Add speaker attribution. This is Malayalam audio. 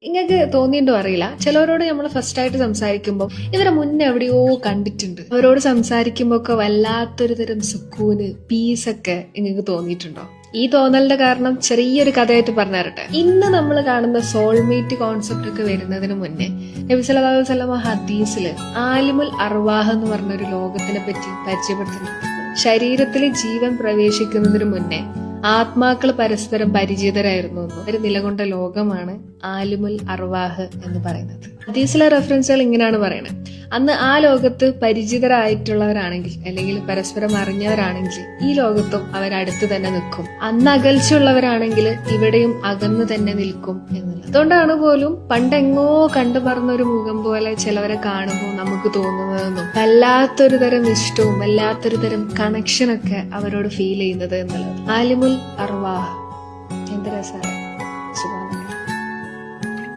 Speaker 1: നിങ്ങൾക്ക് തോന്നിയിട്ടുണ്ടോ അറിയില്ല, ചിലവരോട് നമ്മൾ ഫസ്റ്റ് ആയിട്ട് സംസാരിക്കുമ്പോൾ ഇവരെ മുന്നേ എവിടെയോ കണ്ടിട്ടുണ്ട്. അവരോട് സംസാരിക്കുമ്പോൾ ഒക്കെ വല്ലാത്തൊരു തരം സുക്കൂന്, പീസൊക്കെ നിങ്ങൾക്ക് തോന്നിയിട്ടുണ്ടോ? ഈ തോന്നലിന്റെ കാരണം ചെറിയൊരു കഥയായിട്ട് പറഞ്ഞു തരട്ടെ. ഇന്ന് നമ്മൾ കാണുന്ന സോൾമേറ്റ് കോൺസെപ്റ്റ് ഒക്കെ വരുന്നതിന് മുന്നേ നബി സല്ലല്ലാഹു അലൈഹി വസല്ലം ഹദീസില് ആലിമുൽ അർവാഹ് എന്ന് പറഞ്ഞൊരു ലോകത്തിനെ പറ്റി പരിചയപ്പെടുത്തുന്നുണ്ട്. ശരീരത്തിൽ ജീവൻ പ്രവേശിക്കുന്നതിന് മുന്നേ ആത്മാക്കൾ പരസ്പരം പരിചിതരായിരുന്നു ഒരു നിലകൊണ്ട ലോകമാണ് ആലിമുൽ അർവാഹ് എന്ന് പറയുന്നത്. ഹദീസിലെ റെഫറൻസുകൾ ഇങ്ങനെയാണ് പറയുന്നത്. അന്ന് ആ ലോകത്ത് പരിചിതരായിട്ടുള്ളവരാണെങ്കിൽ അല്ലെങ്കിൽ പരസ്പരം അറിഞ്ഞവരാണെങ്കിൽ ഈ ലോകത്തും അവരടുത്ത് തന്നെ നിൽക്കും. അന്ന് അകൽച്ചുള്ളവരാണെങ്കിൽ ഇവിടെയും അകന്ന് തന്നെ നിൽക്കും എന്നുള്ളത്. അതുകൊണ്ടാണ് പോലും പണ്ടെങ്ങോ കണ്ടു പറഞ്ഞൊരു മുഖം പോലെ ചിലവരെ കാണുമ്പോൾ നമുക്ക് തോന്നുന്നതെന്നും വല്ലാത്തൊരു തരം ഇഷ്ടവും വല്ലാത്തൊരു തരം കണക്ഷനൊക്കെ അവരോട് ഫീൽ ചെയ്യുന്നത് എന്നുള്ളത്. ആലിമുൽ അർവാഹ് എന്ത് രസമാണ്.